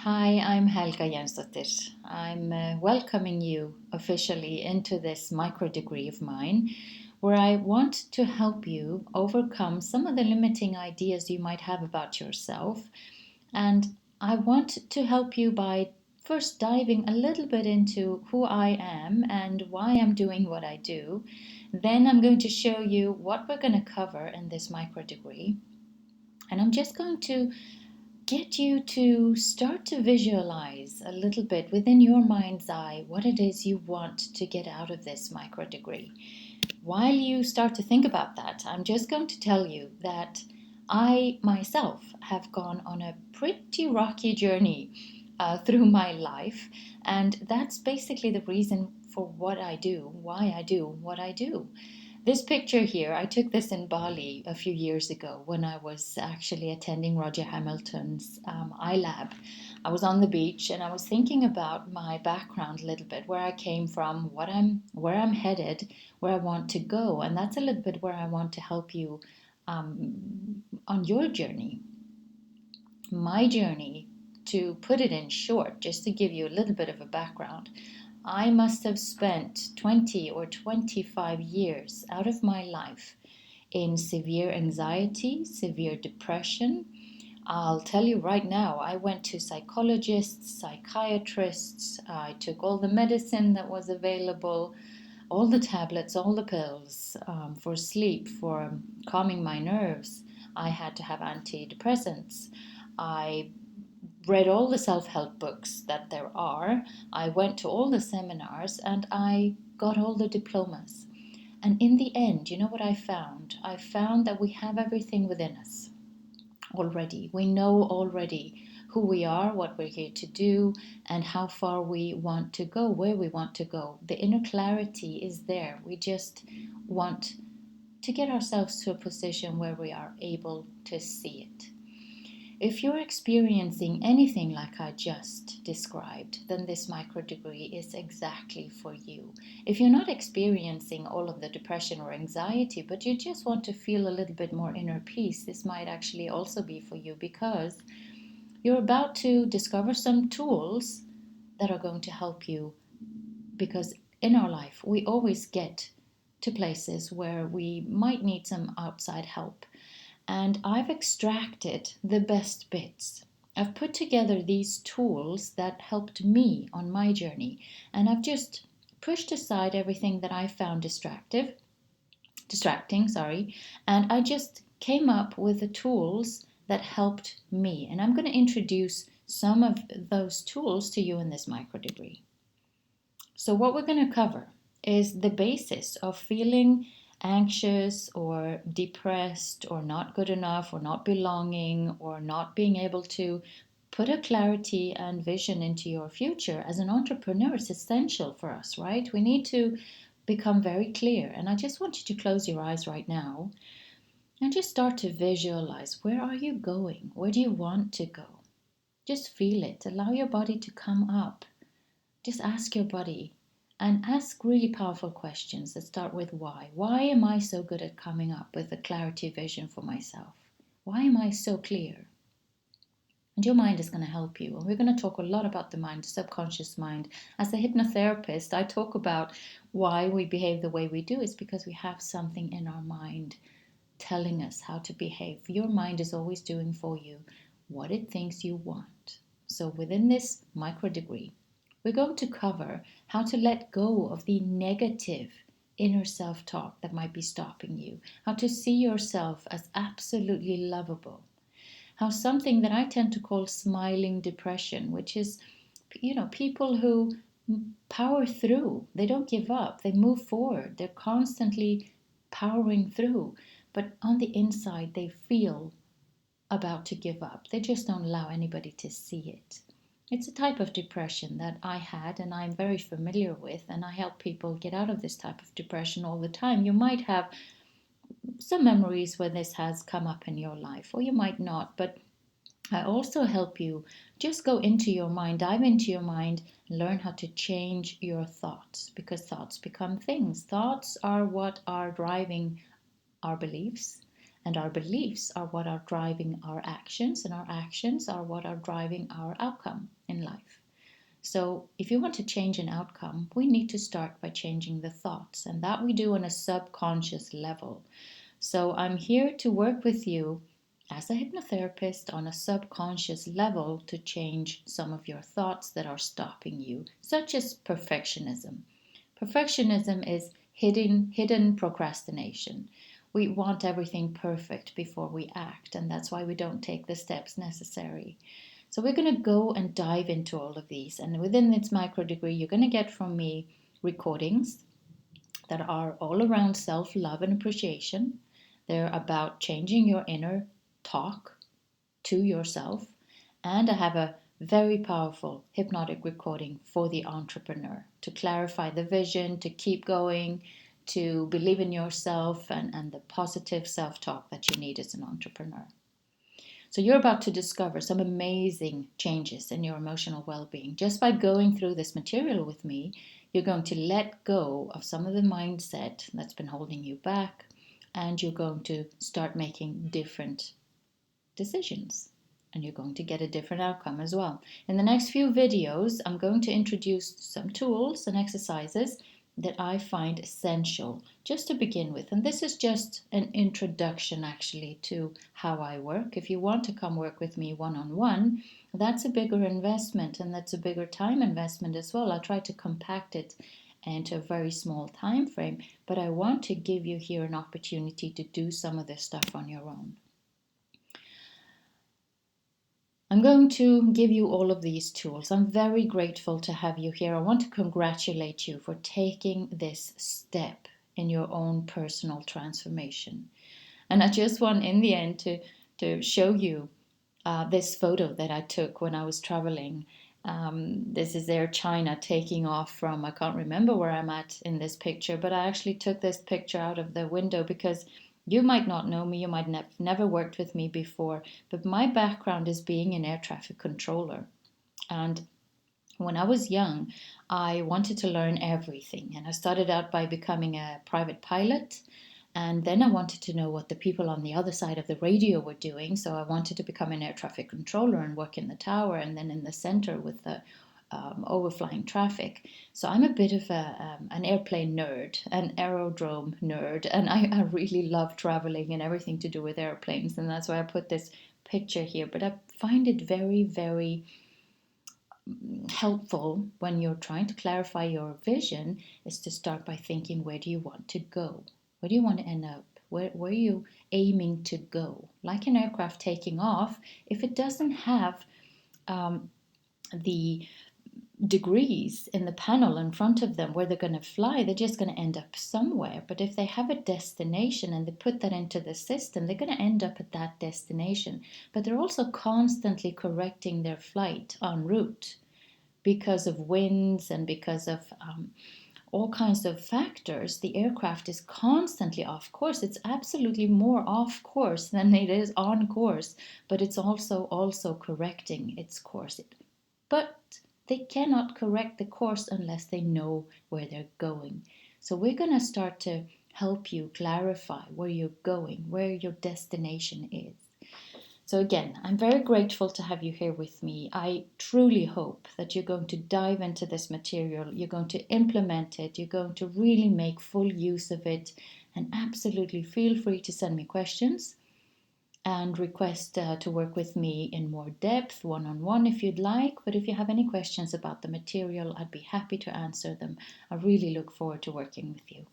Hi, I'm Helga Jensdottir. I'm welcoming you officially into this micro degree of mine, where I want to help you overcome some of the limiting ideas you might have about yourself. And I want to help you by first diving a little bit into who I am and why I'm doing what I do. Then I'm going to show you what we're going to cover in this micro degree. And I'm just going to get you to start to visualize a little bit within your mind's eye what it is you want to get out of this micro degree. While you start to think about that, I'm just going to tell you that I myself have gone on a pretty rocky journey through my life, and that's basically the reason for what I do, why I do what I do. This picture here, I took this in Bali a few years ago when I was actually attending Roger Hamilton's iLab. I was on the beach and I was thinking about my background a little bit, where I came from, where I'm headed, where I want to go, and that's a little bit where I want to help you on your journey. My journey, to put it in short, just to give you a little bit of a background, I must have spent 20 or 25 years out of my life in severe anxiety, severe depression. I'll tell you right now, I went to psychologists, psychiatrists, I took all the medicine that was available, all the tablets, all the pills for sleep, for calming my nerves. I had to have antidepressants. I read all the self help books that there are. I went to all the seminars and I got all the diplomas. And in the end, you know what I found? I found that we have everything within us already. We know already who we are, what we're here to do, and how far we want to go, where we want to go. The inner clarity is there. We just want to get ourselves to a position where we are able to see it. If you're experiencing anything like I just described, then this micro degree is exactly for you. If you're not experiencing all of the depression or anxiety, but you just want to feel a little bit more inner peace, this might actually also be for you, because you're about to discover some tools that are going to help you. Because in our life, we always get to places where we might need some outside help, and I've extracted the best bits. I've put together these tools that helped me on my journey, and I've just pushed aside everything that I found distracting, and I just came up with the tools that helped me. And I'm going to introduce some of those tools to you in this micro degree. So, what we're going to cover is the basis of feeling anxious or depressed or not good enough or not belonging or not being able to put a clarity and vision into your future. As an entrepreneur, it's essential for us, right? We need to become very clear. And I just want you to close your eyes right now and just start to visualize, where are you going? Where do you want to go? Just feel it. Allow your body to come up. Just ask your body and ask really powerful questions that start with why. Why am I so good at coming up with a clarity vision for myself? Why am I so clear? And your mind is going to help you. And we're going to talk a lot about the mind, the subconscious mind. As a hypnotherapist, I talk about why we behave the way we do. It's because we have something in our mind telling us how to behave. Your mind is always doing for you what it thinks you want. So within this micro degree, we're going to cover how to let go of the negative inner self talk that might be stopping you, how to see yourself as absolutely lovable, how something that I tend to call smiling depression, which is, people who power through, they don't give up, they move forward, they're constantly powering through, but on the inside, they feel about to give up. They just don't allow anybody to see it. It's a type of depression that I had and I'm very familiar with, and I help people get out of this type of depression all the time. You might have some memories where this has come up in your life, or you might not, but I also help you just go into your mind, dive into your mind, and learn how to change your thoughts, because thoughts become things. Thoughts are what are driving our beliefs, And our beliefs are what are driving our actions, and our actions are what are driving our outcome in life. So, if you want to change an outcome, we need to start by changing the thoughts, and that we do on a subconscious level. So, I'm here to work with you as a hypnotherapist on a subconscious level to change some of your thoughts that are stopping you, such as perfectionism. Perfectionism is hidden procrastination. We want everything perfect before we act, and that's why we don't take the steps necessary. So we're going to go and dive into all of these. And within this micro degree, you're going to get from me recordings that are all around self-love and appreciation. They're about changing your inner talk to yourself. And I have a very powerful hypnotic recording for the entrepreneur to clarify the vision, to keep going, to believe in yourself, and the positive self-talk that you need as an entrepreneur. So you're about to discover some amazing changes in your emotional well-being. Just by going through this material with me, you're going to let go of some of the mindset that's been holding you back, and you're going to start making different decisions. And you're going to get a different outcome as well. In the next few videos, I'm going to introduce some tools and exercises that I find essential just to begin with. And this is just an introduction actually to how I work. If you want to come work with me one-on-one, that's a bigger investment, and that's a bigger time investment as well. I'll try to compact it into a very small time frame, but I want to give you here an opportunity to do some of this stuff on your own. I'm going to give you all of these tools. I'm very grateful to have you here. I want to congratulate you for taking this step in your own personal transformation. And I just want in the end to show you this photo that I took when I was traveling. This is Air China taking off from, I can't remember where I'm at in this picture, but I actually took this picture out of the window because you might not know me, you might never worked with me before, but my background is being an air traffic controller. And when I was young, I wanted to learn everything. And I started out by becoming a private pilot. And then I wanted to know what the people on the other side of the radio were doing. So I wanted to become an air traffic controller and work in the tower and then in the center with the overflying traffic. So I'm a bit of an airplane nerd, an aerodrome nerd, and I really love traveling and everything to do with airplanes. And that's why I put this picture here. But I find it very, very helpful when you're trying to clarify your vision is to start by thinking, where do you want to go? Where do you want to end up? Where are you aiming to go? Like an aircraft taking off, if it doesn't have the degrees in the panel in front of them where they're going to fly, they're just going to end up somewhere. But if they have a destination and they put that into the system, they're going to end up at that destination. But they're also constantly correcting their flight en route because of winds and because of all kinds of factors. The aircraft is constantly off course. It's absolutely more off course than it is on course, but it's also correcting its course. But they cannot correct the course unless they know where they're going. So we're going to start to help you clarify where you're going, where your destination is. So again, I'm very grateful to have you here with me. I truly hope that you're going to dive into this material, you're going to implement it, you're going to really make full use of it, and absolutely feel free to send me questions and request to work with me in more depth, one-on-one if you'd like. But if you have any questions about the material, I'd be happy to answer them. I really look forward to working with you.